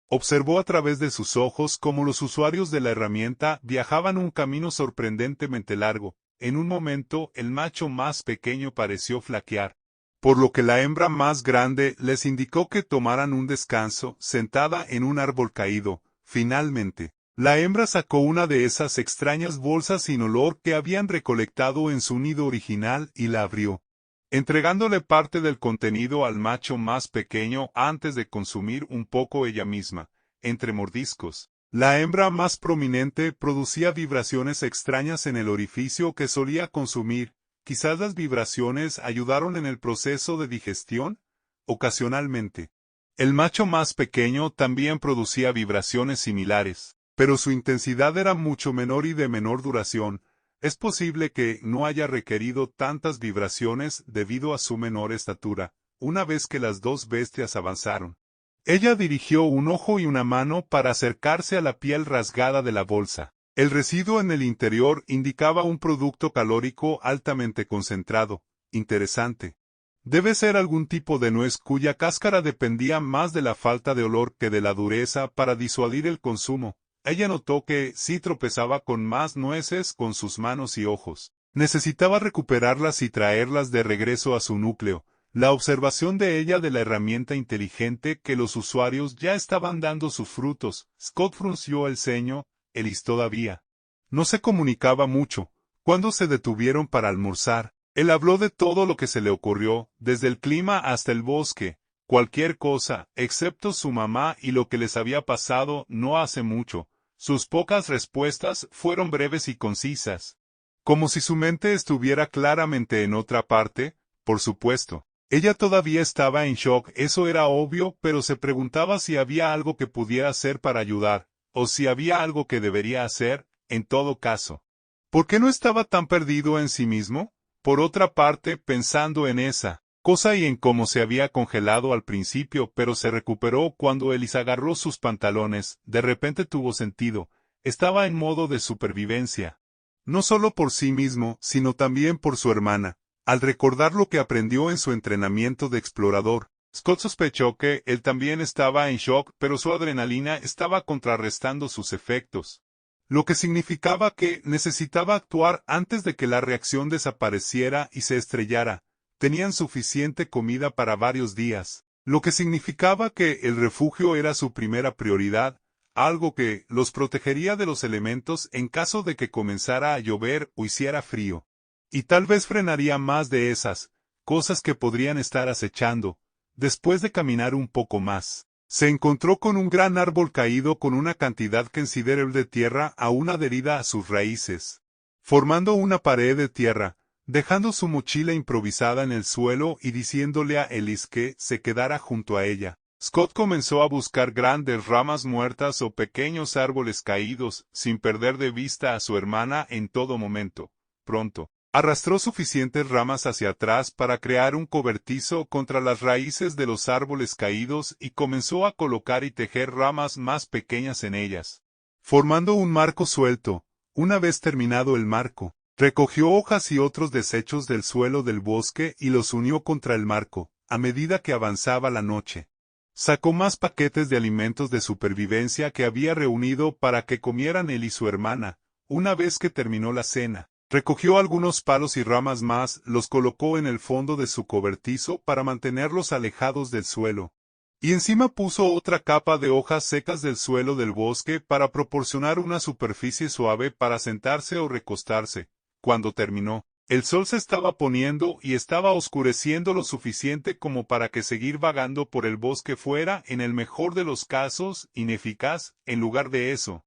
Observó a través de sus ojos cómo los usuarios de la herramienta viajaban un camino sorprendentemente largo. En un momento, el macho más pequeño pareció flaquear, por lo que la hembra más grande les indicó que tomaran un descanso, sentada en un árbol caído. Finalmente, la hembra sacó una de esas extrañas bolsas sin olor que habían recolectado en su nido original y la abrió, entregándole parte del contenido al macho más pequeño antes de consumir un poco ella misma. Entre mordiscos, la hembra más prominente producía vibraciones extrañas en el orificio que solía consumir. Quizás las vibraciones ayudaron en el proceso de digestión. Ocasionalmente, el macho más pequeño también producía vibraciones similares, pero su intensidad era mucho menor y de menor duración. Es posible que no haya requerido tantas vibraciones debido a su menor estatura. Una vez que las dos bestias avanzaron, ella dirigió un ojo y una mano para acercarse a la piel rasgada de la bolsa. El residuo en el interior indicaba un producto calórico altamente concentrado. Interesante. Debe ser algún tipo de nuez cuya cáscara dependía más de la falta de olor que de la dureza para disuadir el consumo. Ella notó que sí tropezaba con más nueces con sus manos y ojos. Necesitaba recuperarlas y traerlas de regreso a su núcleo. La observación de ella de la herramienta inteligente que los usuarios ya estaban dando sus frutos. Scott frunció el ceño. Ellis todavía no se comunicaba mucho. Cuando se detuvieron para almorzar, él habló de todo lo que se le ocurrió, desde el clima hasta el bosque, cualquier cosa, excepto su mamá y lo que les había pasado no hace mucho. Sus pocas respuestas fueron breves y concisas, como si su mente estuviera claramente en otra parte. Por supuesto, ella todavía estaba en shock, eso era obvio, pero se preguntaba si había algo que pudiera hacer para ayudar, o si había algo que debería hacer. En todo caso, ¿por qué no estaba tan perdido en sí mismo? Por otra parte, pensando en esa cosa y en cómo se había congelado al principio, pero se recuperó cuando Ellis agarró sus pantalones, de repente tuvo sentido. Estaba en modo de supervivencia. No solo por sí mismo, sino también por su hermana. Al recordar lo que aprendió en su entrenamiento de explorador, Scott sospechó que él también estaba en shock, pero su adrenalina estaba contrarrestando sus efectos, lo que significaba que necesitaba actuar antes de que la reacción desapareciera y se estrellara. Tenían suficiente comida para varios días, lo que significaba que el refugio era su primera prioridad, algo que los protegería de los elementos en caso de que comenzara a llover o hiciera frío. Y tal vez frenaría más de esas cosas que podrían estar acechando. Después de caminar un poco más, se encontró con un gran árbol caído con una cantidad considerable de tierra aún adherida a sus raíces, formando una pared de tierra, dejando su mochila improvisada en el suelo y diciéndole a Ellis que se quedara junto a ella. Scott comenzó a buscar grandes ramas muertas o pequeños árboles caídos, sin perder de vista a su hermana en todo momento. Pronto, arrastró suficientes ramas hacia atrás para crear un cobertizo contra las raíces de los árboles caídos y comenzó a colocar y tejer ramas más pequeñas en ellas, formando un marco suelto. Una vez terminado el marco, recogió hojas y otros desechos del suelo del bosque y los unió contra el marco. A medida que avanzaba la noche, sacó más paquetes de alimentos de supervivencia que había reunido para que comieran él y su hermana. Una vez que terminó la cena, recogió algunos palos y ramas más, los colocó en el fondo de su cobertizo para mantenerlos alejados del suelo. Y encima puso otra capa de hojas secas del suelo del bosque para proporcionar una superficie suave para sentarse o recostarse. Cuando terminó, el sol se estaba poniendo y estaba oscureciendo lo suficiente como para que seguir vagando por el bosque fuera, en el mejor de los casos, ineficaz. En lugar de eso,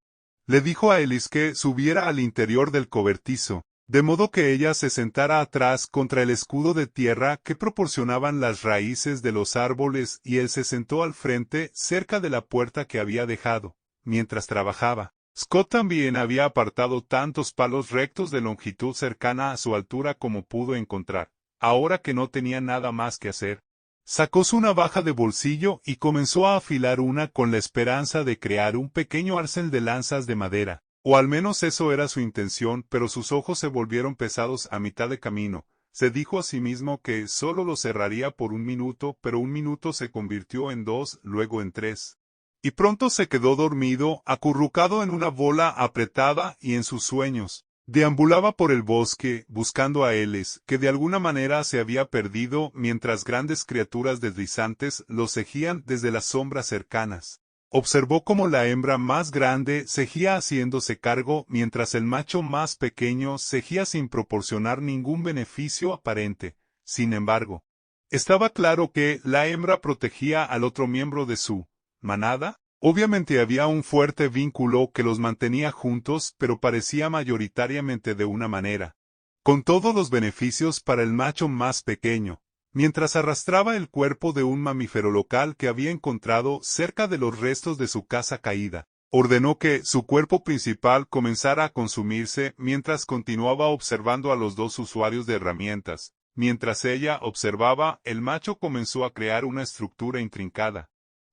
le dijo a Ellis que subiera al interior del cobertizo, de modo que ella se sentara atrás contra el escudo de tierra que proporcionaban las raíces de los árboles y él se sentó al frente, cerca de la puerta que había dejado. Mientras trabajaba, Scott también había apartado tantos palos rectos de longitud cercana a su altura como pudo encontrar. Ahora que no tenía nada más que hacer, sacó su navaja de bolsillo y comenzó a afilar una con la esperanza de crear un pequeño arsenal de lanzas de madera. O al menos eso era su intención, pero sus ojos se volvieron pesados a mitad de camino. Se dijo a sí mismo que solo lo cerraría por un minuto, pero un minuto se convirtió en 2, luego en 3. Y pronto se quedó dormido, acurrucado en una bola apretada y en sus sueños. Deambulaba por el bosque, buscando a Elis, que de alguna manera se había perdido mientras grandes criaturas deslizantes lo seguían desde las sombras cercanas. Observó cómo la hembra más grande seguía haciéndose cargo mientras el macho más pequeño seguía sin proporcionar ningún beneficio aparente. Sin embargo, estaba claro que la hembra protegía al otro miembro de su manada. Obviamente había un fuerte vínculo que los mantenía juntos, pero parecía mayoritariamente de una manera. Con todos los beneficios para el macho más pequeño, mientras arrastraba el cuerpo de un mamífero local que había encontrado cerca de los restos de su casa caída, ordenó que su cuerpo principal comenzara a consumirse mientras continuaba observando a los dos usuarios de herramientas. Mientras ella observaba, el macho comenzó a crear una estructura intrincada,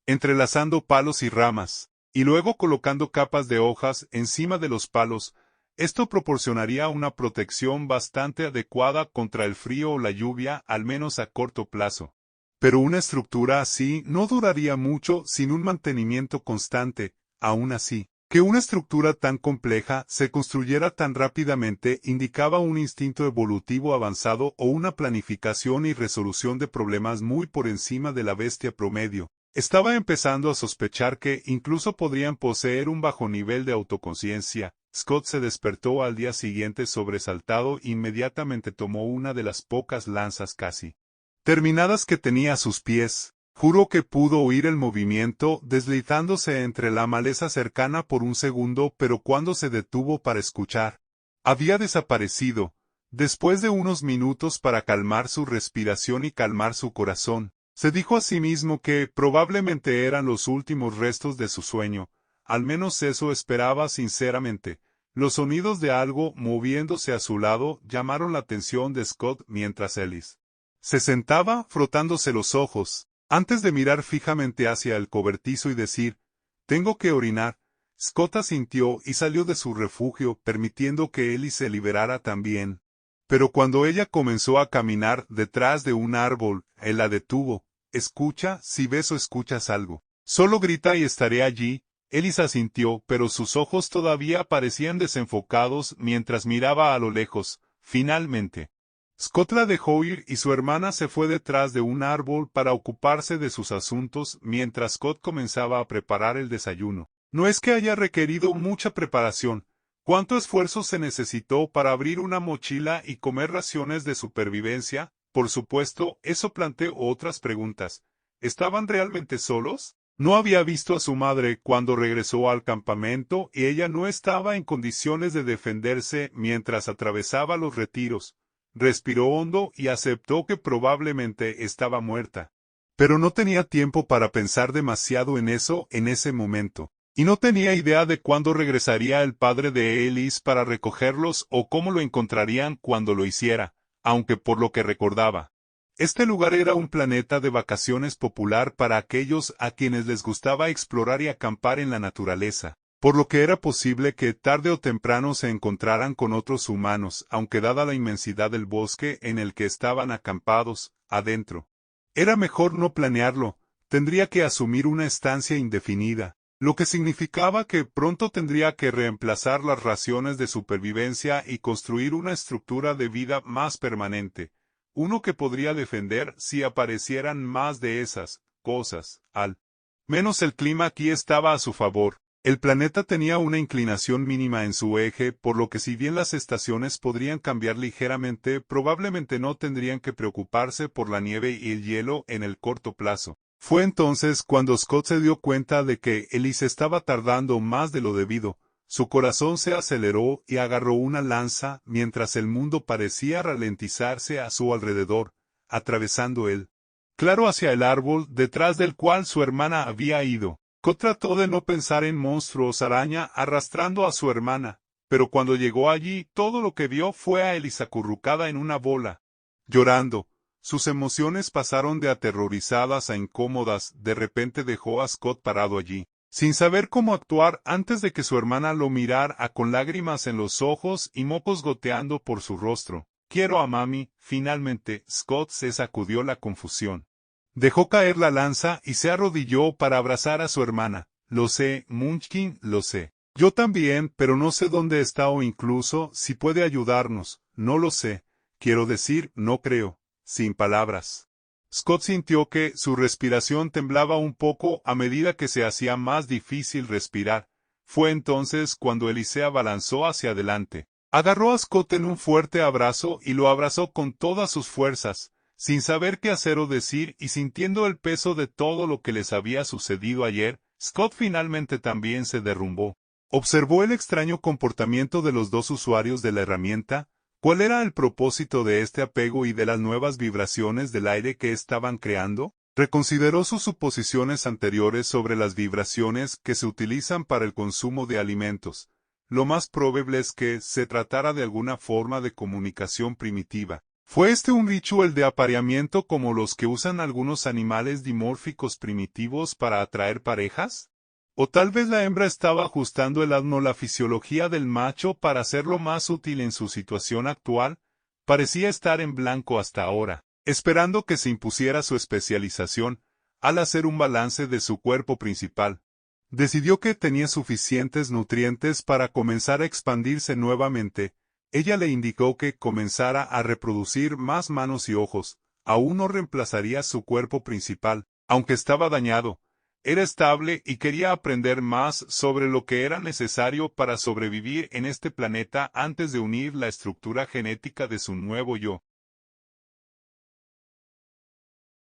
entrelazando palos y ramas, y luego colocando capas de hojas encima de los palos. Esto proporcionaría una protección bastante adecuada contra el frío o la lluvia, al menos a corto plazo. Pero una estructura así no duraría mucho sin un mantenimiento constante. Aún así, que una estructura tan compleja se construyera tan rápidamente indicaba un instinto evolutivo avanzado o una planificación y resolución de problemas muy por encima de la bestia promedio. Estaba empezando a sospechar que incluso podrían poseer un bajo nivel de autoconciencia. Scott se despertó al día siguiente sobresaltado e inmediatamente tomó una de las pocas lanzas casi terminadas que tenía a sus pies. Juró que pudo oír el movimiento deslizándose entre la maleza cercana por un segundo, pero cuando se detuvo para escuchar, había desaparecido. Después de unos minutos para calmar su respiración y calmar su corazón, se dijo a sí mismo que probablemente eran los últimos restos de su sueño. Al menos eso esperaba sinceramente. Los sonidos de algo moviéndose a su lado llamaron la atención de Scott mientras Elis se sentaba frotándose los ojos, antes de mirar fijamente hacia el cobertizo y decir, «Tengo que orinar». Scott asintió y salió de su refugio, permitiendo que Elis se liberara también. Pero cuando ella comenzó a caminar detrás de un árbol, él la detuvo. «Escucha, si ves o escuchas algo. Solo grita y estaré allí». Elis asintió, pero sus ojos todavía parecían desenfocados mientras miraba a lo lejos. Finalmente, Scott la dejó ir y su hermana se fue detrás de un árbol para ocuparse de sus asuntos mientras Scott comenzaba a preparar el desayuno. No es que haya requerido mucha preparación. ¿Cuánto esfuerzo se necesitó para abrir una mochila y comer raciones de supervivencia? Por supuesto, eso planteó otras preguntas. ¿Estaban realmente solos? No había visto a su madre cuando regresó al campamento y ella no estaba en condiciones de defenderse mientras atravesaba los retiros. Respiró hondo y aceptó que probablemente estaba muerta. Pero no tenía tiempo para pensar demasiado en eso en ese momento. Y no tenía idea de cuándo regresaría el padre de Elis para recogerlos o cómo lo encontrarían cuando lo hiciera, aunque por lo que recordaba, este lugar era un planeta de vacaciones popular para aquellos a quienes les gustaba explorar y acampar en la naturaleza, por lo que era posible que tarde o temprano se encontraran con otros humanos, aunque dada la inmensidad del bosque en el que estaban acampados, adentro, era mejor no planearlo. Tendría que asumir una estancia indefinida, lo que significaba que pronto tendría que reemplazar las raciones de supervivencia y construir una estructura de vida más permanente, uno que podría defender si aparecieran más de esas cosas. Al menos el clima aquí estaba a su favor. El planeta tenía una inclinación mínima en su eje, por lo que si bien las estaciones podrían cambiar ligeramente, probablemente no tendrían que preocuparse por la nieve y el hielo en el corto plazo. Fue entonces cuando Scott se dio cuenta de que Elis estaba tardando más de lo debido. Su corazón se aceleró y agarró una lanza mientras el mundo parecía ralentizarse a su alrededor, atravesando él. Claro hacia el árbol detrás del cual su hermana había ido. Scott trató de no pensar en monstruos araña arrastrando a su hermana, pero cuando llegó allí todo lo que vio fue a Elis acurrucada en una bola, llorando. Sus emociones pasaron de aterrorizadas a incómodas. De repente dejó a Scott parado allí, sin saber cómo actuar antes de que su hermana lo mirara con lágrimas en los ojos y mocos goteando por su rostro. «Quiero a mami». Finalmente, Scott se sacudió la confusión. Dejó caer la lanza y se arrodilló para abrazar a su hermana. Lo sé, Munchkin, lo sé. Yo también, pero no sé dónde está o incluso si puede ayudarnos. No lo sé. Quiero decir, no creo. Sin palabras. Scott sintió que su respiración temblaba un poco a medida que se hacía más difícil respirar. Fue entonces cuando Elisea balanzó hacia adelante. Agarró a Scott en un fuerte abrazo y lo abrazó con todas sus fuerzas, sin saber qué hacer o decir y sintiendo el peso de todo lo que les había sucedido ayer. Scott finalmente también se derrumbó. Observó el extraño comportamiento de los dos usuarios de la herramienta. ¿Cuál era el propósito de este apego y de las nuevas vibraciones del aire que estaban creando? Reconsideró sus suposiciones anteriores sobre las vibraciones que se utilizan para el consumo de alimentos. Lo más probable es que se tratara de alguna forma de comunicación primitiva. ¿Fue este un ritual de apareamiento como los que usan algunos animales dimórficos primitivos para atraer parejas? O tal vez la hembra estaba ajustando el asno la fisiología del macho para hacerlo más útil en su situación actual. Parecía estar en blanco hasta ahora, esperando que se impusiera su especialización, al hacer un balance de su cuerpo principal. Decidió que tenía suficientes nutrientes para comenzar a expandirse nuevamente. Ella le indicó que comenzara a reproducir más manos y ojos. Aún no reemplazaría su cuerpo principal, aunque estaba dañado. Era estable y quería aprender más sobre lo que era necesario para sobrevivir en este planeta antes de unir la estructura genética de su nuevo yo.